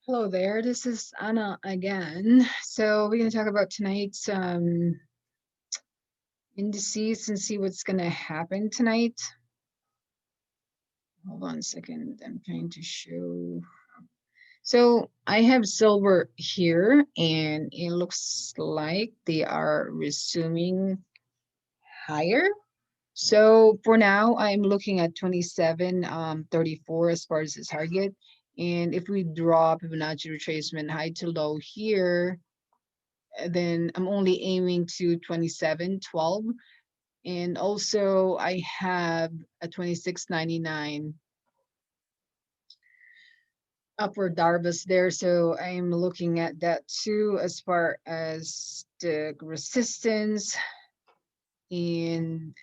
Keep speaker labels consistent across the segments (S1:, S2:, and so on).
S1: Hello there, this is Anna again. So we're going to talk about tonight's indices and see what's going to happen tonight. Hold on a second, I'm trying to show. So I have silver here and it looks like they are resuming higher. So for now, I'm looking at 27.34 as far as the target. And if we draw Fibonacci retracement high to low here, then I'm only aiming to 27.12. And also I have a 26.99 upward Darvas there. So I'm looking at that too as far as the resistance. And,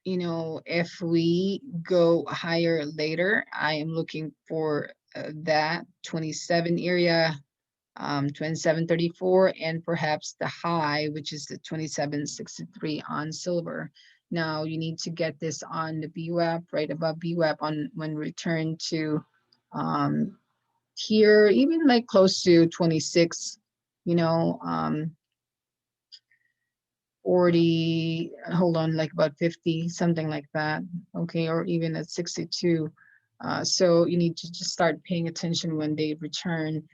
S1: if we go higher later, I am looking for that 27 area, 27.34, and perhaps the high, which is the 27.63 on silver. Now you need to get this on the BWAP, right above BWAP on when return to here, even like close to 26, 40, hold on, like about 50, something like that. Okay, or even at 62. So you need to just start paying attention when they return,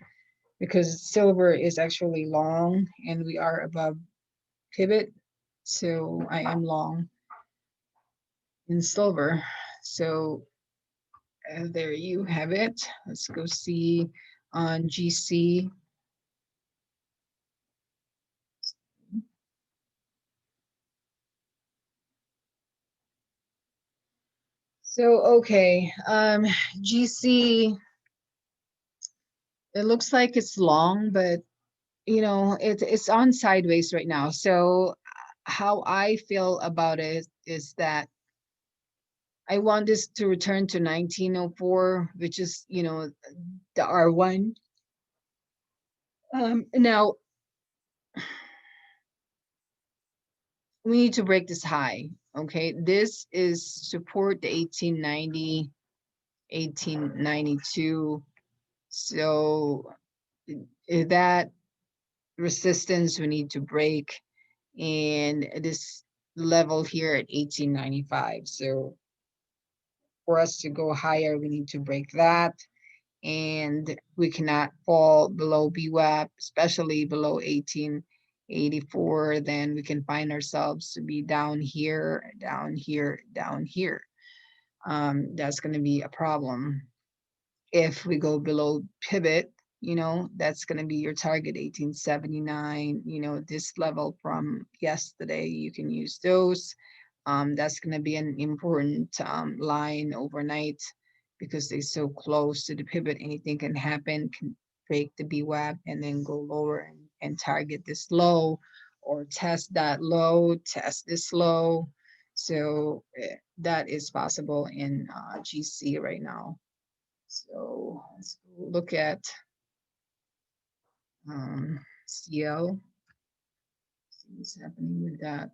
S1: because silver is actually long and we are above pivot. So I am long in silver. So there you have it. Let's go see on GC. So, okay, GC, it looks like it's long, but it's on sideways right now. So how I feel about it is that I want this to return to 1904, which is, the R1. Now we need to break this high. Okay, this is support the 1890, 1892. So that resistance we need to break, and this level here at 1895. So for us to go higher, we need to break that. And we cannot fall below BWAP, especially below 1884. Then we can find ourselves to be down here, down here, down here. That's going to be a problem. If we go below pivot, that's going to be your target 1879, this level from yesterday, you can use those. That's going to be an important line overnight, because they're so close to the pivot. Anything can happen, can break the BWAP and then go lower and target this low, or test that low, test this low. So that is possible in GC right now. So let's look at CL, see what's happening with that.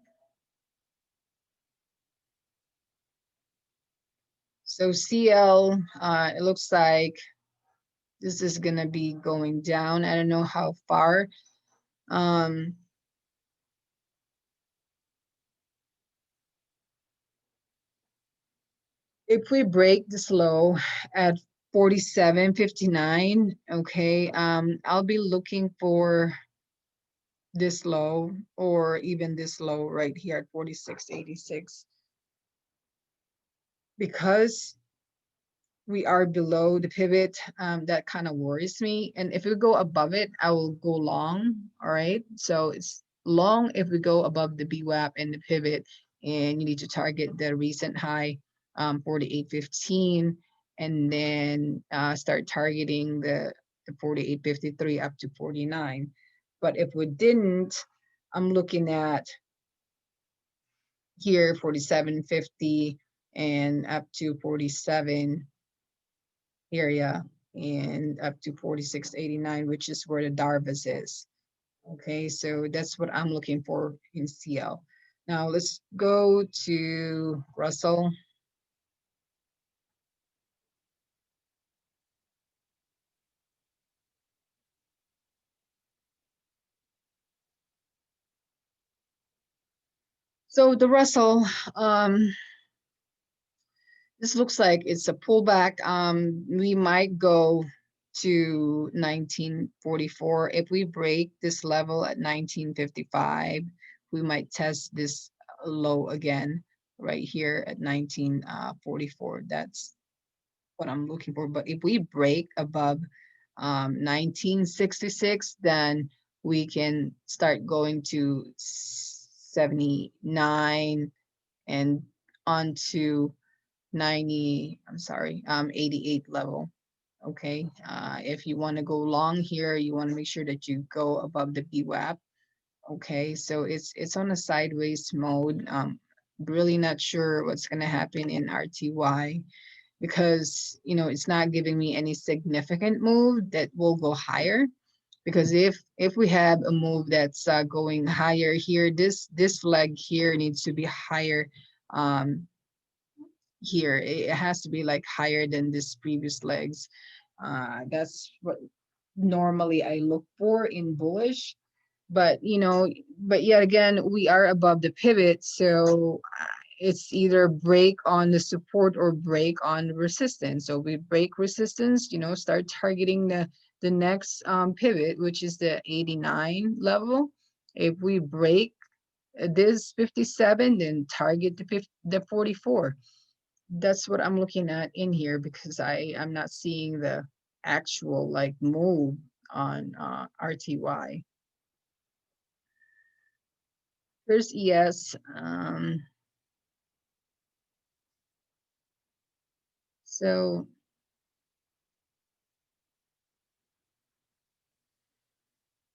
S1: So CL, it looks like this is gonna be going down. I don't know how far. If we break this low at 47.59, okay, I'll be looking for this low, or even this low right here at 46.86, because we are below the pivot. That kind of worries me. And if we go above it, I will go long. All right. So it's long if we go above the BWAP and the pivot, and you need to target the recent high, 48.15, and then start targeting the 48.53 up to 49. But if we didn't, I'm looking at here 47.50 and up to 47 area, and up to 46.89, which is where the Darvas is. Okay, so that's what I'm looking for in CL. Now let's go to Russell. So the Russell, this looks like it's a pullback. We might go to 1944. If we break this level at 1955, we might test this low again right here at 1944. That's what I'm looking for. But if we break above 1966, then we can start going to 79 and onto 90, I'm sorry, 88 level. Okay. If you want to go long here, you want to make sure that you go above the VWAP. Okay. So it's on a sideways mode. Really not sure what's going to happen in RTY because, it's not giving me any significant move that will go higher. Because if we have a move that's going higher here, this leg here needs to be higher. Here it has to be like higher than this previous legs. That's what normally I look for in bullish, but but yet again we are above the pivot, so it's either break on the support or break on resistance. So we break resistance, start targeting the next pivot, which is the 89 level. If we break this 57, then target the 44. That's what I'm looking at in here because I'm not seeing the actual like move on RTY. There's ES.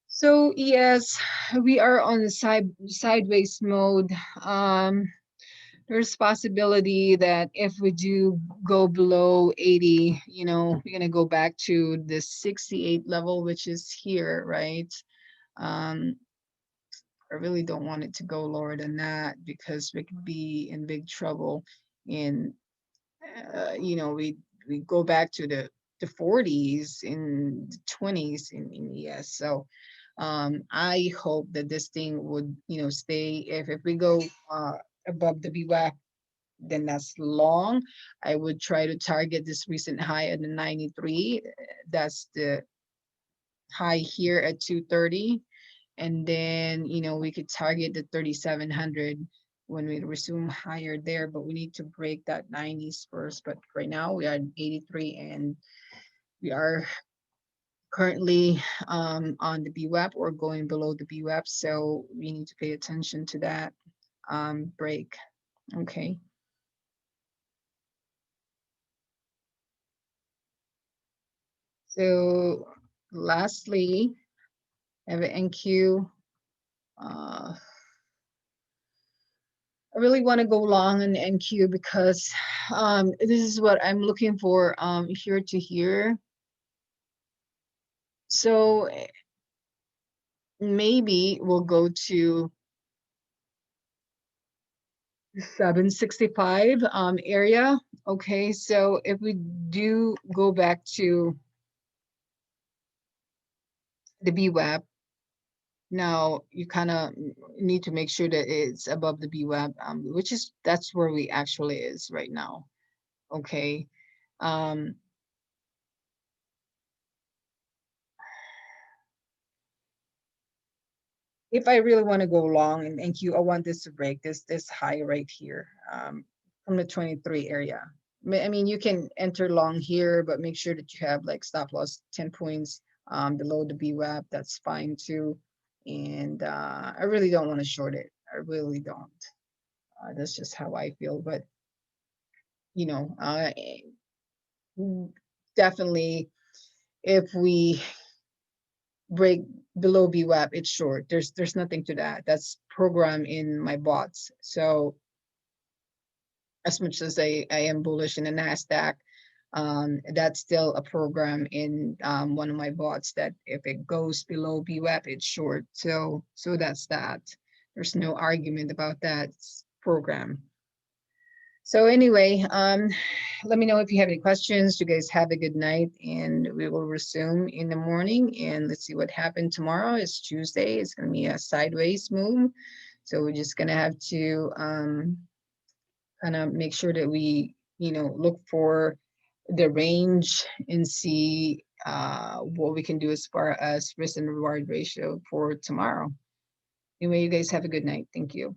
S1: So ES, we are on the sideways mode. There's possibility that if we do go below 80, we're gonna go back to the 68 level, which is here, right? Um, I really don't want it to go lower than that because we could be in big trouble. In we go back to the 40s in the 20s in ES. So I hope that this thing would stay. If we go above the VWAP, then that's long. I would try to target this recent high at the 93. That's the high here at 230. And then we could target the 3700 when we resume higher there, but we need to break that 90s first. But right now we are at 83 and we are currently on the BWAP or going below the BWAP, so we need to pay attention to that break. Okay. So lastly, I have an NQ. I really want to go long in NQ because this is what I'm looking for here to here. So maybe we'll go to 765 area. Okay, so if we do go back to the BWAP, now you kind of need to make sure that it's above the BWAP, which is that's where we actually is right now. Okay. Um, if I really want to go long in NQ, I want this to break this high right here from the 23 area. I mean, you can enter long here, but make sure that you have like stop loss 10 points below the BWAP. That's fine too. And I really don't want to short it. I really don't. That's just how I feel. But you know, uh, definitely if we break below BWAP, it's short. There's nothing to that. That's programmed in my bots. So as much as I am bullish in the NASDAQ, that's still a program in one of my bots that if it goes below BWAP, it's short. So that's that. There's no argument about that. It's program. So anyway, let me know if you have any questions. You guys have a good night, and we will resume in the morning. And let's see what happened tomorrow. It's Tuesday. It's going to be a sideways move. So we're just gonna have to kind of make sure that we, look for the range and see what we can do as far as risk and reward ratio for tomorrow. Anyway, you guys have a good night. Thank you.